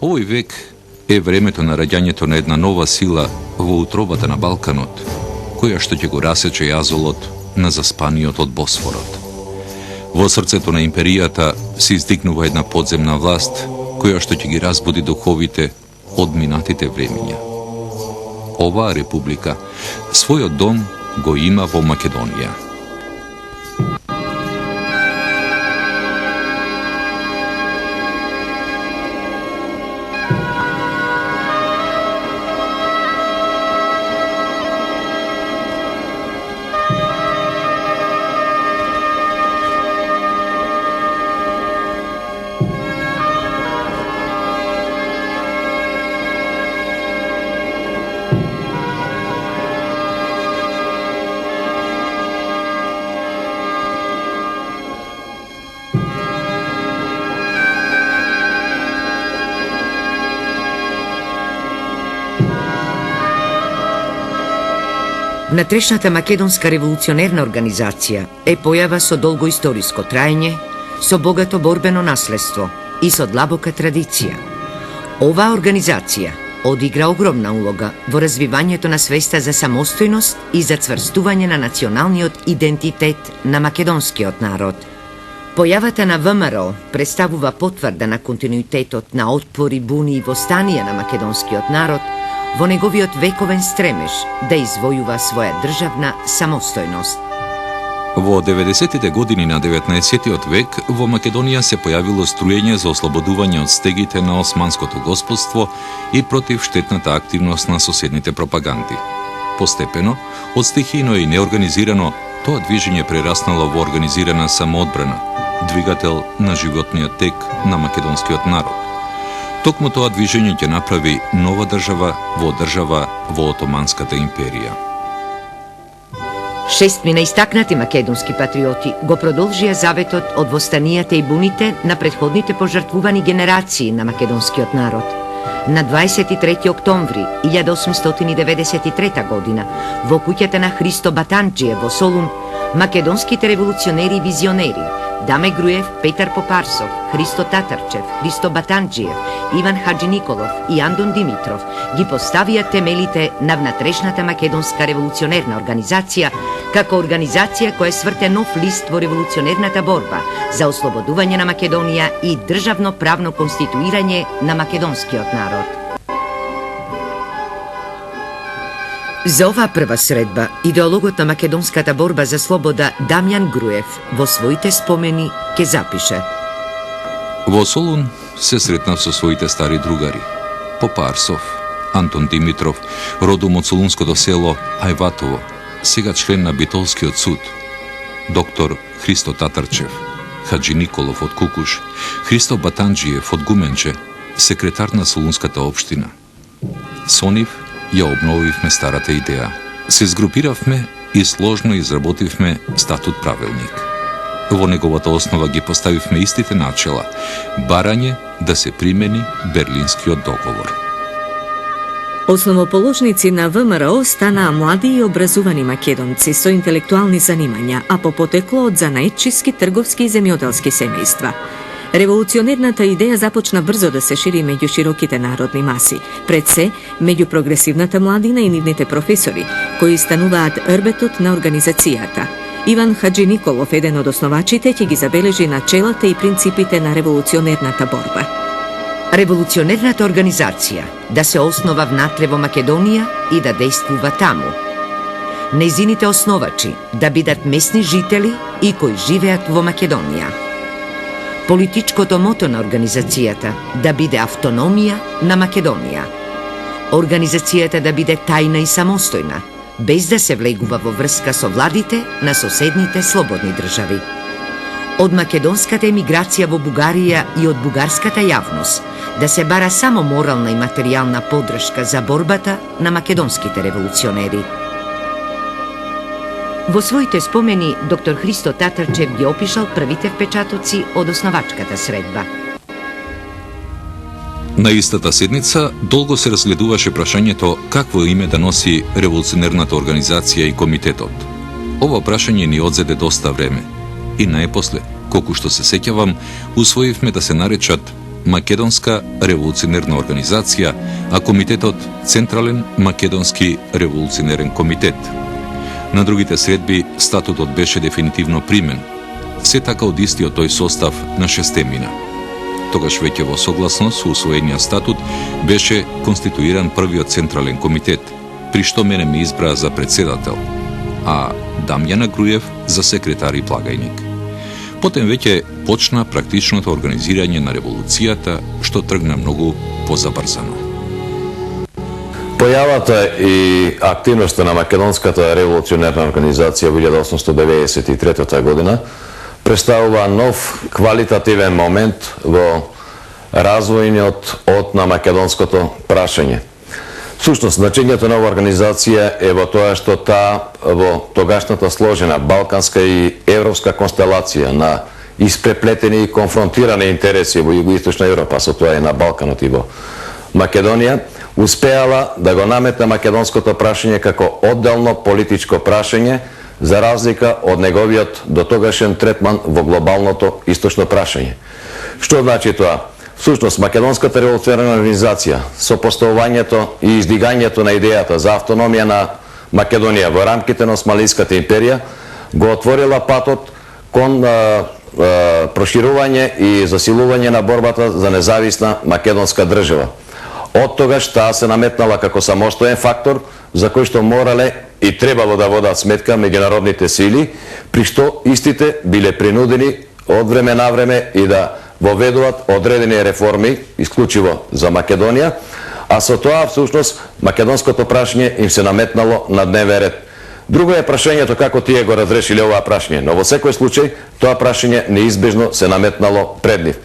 Овој век е времето на раѓањето на една нова сила во утробата на Балканот, која што ќе го расече јазолот на заспаниот од Босфорот. Во срцето на империјата се издигнува една подземна власт, која што ќе ги разбуди духовите од минатите времиња. Оваа република својот дом го има во Македонија. Внатрешната македонска револуционерна организација е појава со долго историско траење, со богато борбено наследство и со длабока традиција. Оваа организација одигра огромна улога во развивањето на свеста за самостојност и за цврстување на националниот идентитет на македонскиот народ. Појавата на ВМРО представува потврда на континуитетот на отпори, буни и востанија на македонскиот народ во неговиот вековен стремеж да извојува своја државна самостојност. Во 90-тите години на 19-тиот век во Македонија се појавило струење за ослободување од стегите на османското господство и против штетната активност на соседните пропаганди. Постепено, од стихијно и неорганизирано, тоа движење прераснало во организирана самоодбрана, двигател на животниот тек на македонскиот народ. Токму тоа движење ќе направи нова држава во Отоманската империја. Шестмина истакнати македонски патриоти го продолжија заветот од востанијата и буните на претходните пожртвувани генерации на македонскиот народ. На 23 октомври 1893 година во куќата на Христо Батанџиев во Солун, македонските револуционери и визионери Даме Груев, Петар Попарсов, Христо Татарчев, Христо Батанџиев, Иван Хаджи Николов и Андон Димитров ги поставија темелите на внатрешната македонска револуционерна организација како организација која сврте нов лист во револуционерната борба за ослободување на Македонија и државно правно конституирање на македонскиот народ. За оваа прва средба, идеологот на македонската борба за слобода Дамјан Груев во своите спомени ќе запише: Во Солун се сретнав со своите стари другари. Попарсов, Антон Димитров, родом од солунското село Ајватово, сега член на Битолскиот суд, доктор Христо Татарчев, Хаджи Николов од Кукуш, Христо Батанџиев од Гуменче, секретар на Солунската општина. Со нив ја обновивме старата идеја. Се згрупиравме и сложно изработивме статут правилник. Во неговата основа ги поставивме истите начела, барање да се примени Берлинскиот договор. Основоположници на ВМРО станаа млади и образувани македонци со интелектуални занимања, а по потекло од занаетчиски, трговски и земјоделски семејства. Револуционерната идеја започна брзо да се шири меѓу широките народни маси, пред се меѓу прогресивната младина и нивните професори, кои стануваат рбетот на организацијата. Иван Хаджи Николов, еден од основачите, ќе ги забележи начелата и принципите на револуционерната борба. Револуционерната организација да се основа внатре во Македонија и да действува таму. Нејзините основачи да бидат местни жители и кои живеат во Македонија. Политичкото мото на организацијата да биде автономија на Македонија. Организацијата да биде тајна и самостојна, без да се влегува во врска со владите на соседните слободни држави. Од македонската емиграција во Бугарија и од бугарската јавност да се бара само морална и материјална поддршка за борбата на македонските револуционери. Во своите спомени, доктор Христо Татарчев ги опишал првите впечатоци од основачката средба. На истата седница долго се разгледуваше прашањето какво име да носи револуционерната организација и комитетот. Ова прашање ни одзеде доста време и најпосле, колку што се сеќавам, усвоивме да се наречат Македонска револуционерна организација, а комитетот Централен македонски револуционерен комитет. На другите средби статутот беше дефинитивно примен, се така од истиот тој состав на шестемина. Тогаш веќе во согласност со усвоениот статут беше конституиран првиот Централен комитет, при што мене ме избраа за председател, а Дамјана Груев за секретар и плагајник. Потем веќе почна практичното организирање на револуцијата, што тргна многу позабрзано. Појавата и активноста на Македонската револуционерна организација во 1893 година представува нов квалитативен момент во развојниот од на македонското прашање. Всушност, значењето на оваа организација е во тоа што таа во тогашната сложена балканска и европска констелација на испреплетени и конфронтирани интереси во Југоисточна Европа, со тоа и на Балканот и во Македонија, успеала да го наметне македонското прашање како одделно политичко прашање, за разлика од неговиот дотогашен третман во глобалното источно прашање. Што значи тоа? Всушност, Македонската револуционерна организација со поставувањето и издигањето на идејата за автономија на Македонија во рамките на Османлиската империја го отворила патот кон проширување и засилување на борбата за независна македонска држава. Од тогаш таа се наметнала како самостоен фактор за кој што морале и требало да водат сметка меѓународните сили, при што истите биле принудени од време на време и да воведуваат одредени реформи, исклучиво за Македонија, а со тоа всушност македонското прашање им се наметнало на дневен ред. Друго е прашањето како тие го разрешиле оваа прашање, но во секој случај тоа прашање неизбежно се наметнало пред нив.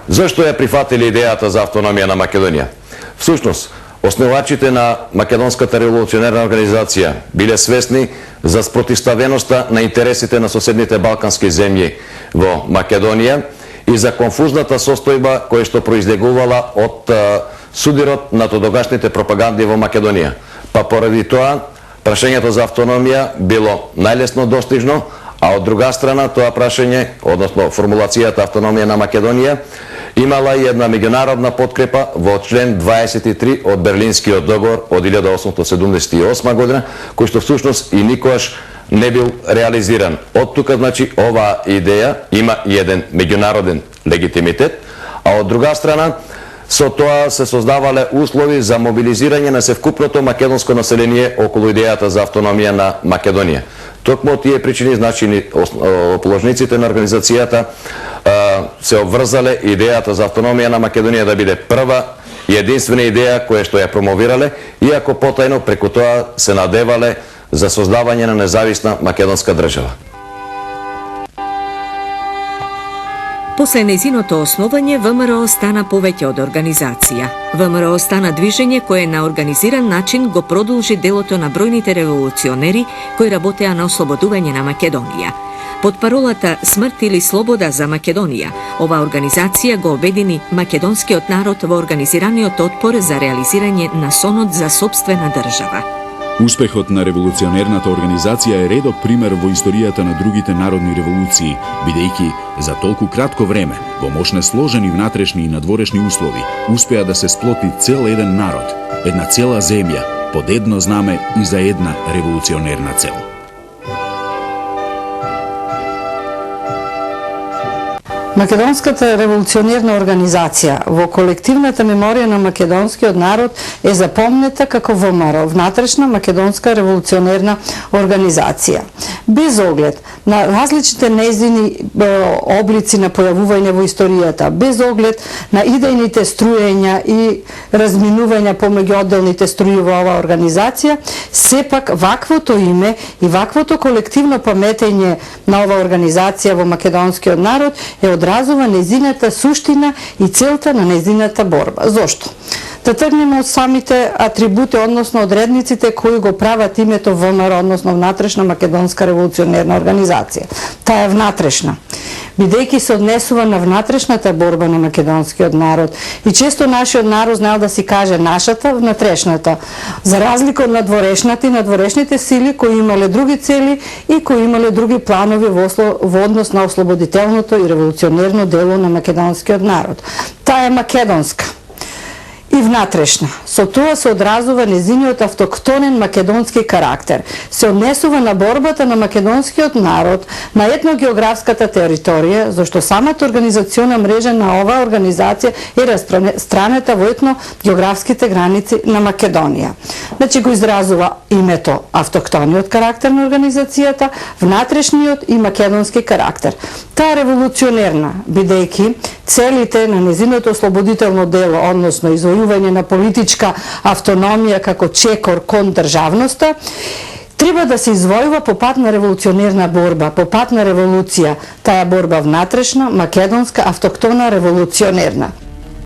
Зошто ја прифатили идејата за автономија на Македонија? Всушност, основачите на Македонската револуционерна организација биле свесни за спротивставеноста на интересите на соседните балкански земји во Македонија и за конфузната состојба која што произлегувала од судирот на тодогашните пропаганди во Македонија. Па поради тоа, прашањето за автономија било најлесно достижно, а од друга страна тоа прашање, односно формулацијата автономија на Македонија, имала и една меѓународна подкрепа во член 23 од Берлинскиот договор од 1878 година, кој што всушност и никогаш не бил реализиран. Од тука, значи, оваа идеја има и еден меѓународен легитимитет, а од друга страна, со тоа се создавале услови за мобилизирање на севкупното македонско население околу идејата за автономија на Македонија. Токму од тие причини, значи, положниците на организацијата се обврзале идејата за автономија на Македонија да биде прва и единствена идеја која што ја промовирале, иако потајно преку тоа се надевале за создавање на независна македонска држава. После нејзиното основање, ВМРО стана повеќе од организација. ВМРО стана движење кое на организиран начин го продолжи делото на бројните револуционери кои работеа на ослободување на Македонија. Под паролата «Смрт или слобода за Македонија», оваа организација го обедини македонскиот народ во организираниот отпор за реализирање на сонот за сопствена држава. Успехот на револуционерната организација е редок пример во историјата на другите народни револуции, бидејќи за толку кратко време, во мощне сложени внатрешни и надворешни услови, успеа да се сплоти цел еден народ, една цела земја, под едно знаме и за една револуционерна цел. Македонската револуционерна организација во колективната меморија на македонскиот народ е запомнета како ВМРО, внатрешна македонска револуционерна организација. Без оглед на различните нејзини облици на појавување во историјата, без оглед на идејните струења и разминувања помеѓу одделните струи во оваа организација, сепак ваквото име и ваквото колективно паметење на оваа организација во македонскиот народ е одразува нејзината суштина и целта на нејзината борба. Зошто? Да тргнеме од самите атрибути, односно одредниците кои го прават името ВМРО, односно внатрешна македонска револуционерна организација. Таа е внатрешна, бидејќи се однесува на внатрешната борба на македонскиот народ. И често нашиот народ знаел да си каже нашата, внатрешната, за разлика од надворешната и надворешните сили кои имале други цели и кои имале други планови во однос на ослободителното и револуционерно дело на македонскиот народ. Таа е македонска и внатрешна. Со тоа се одразува незиниот автоктонен македонски карактер. Се однесува на борбата на македонскиот народ на етногеографската територија, зашто самата организациона мрежа на оваа организација е растранета во етногеографските граници на Македонија. Значи го изразува името автоктониот карактер на организацијата, внатрешниот и македонски карактер. Таа е револуционерна, бидејќи целите на незиното ослободително дело, односно извојување на политичка автономија како чекор кон државноста, треба да се извојува по пат на револуционерна борба, по пат на револуција. Таа борба внатрешна, македонска, автоктона, револуционерна.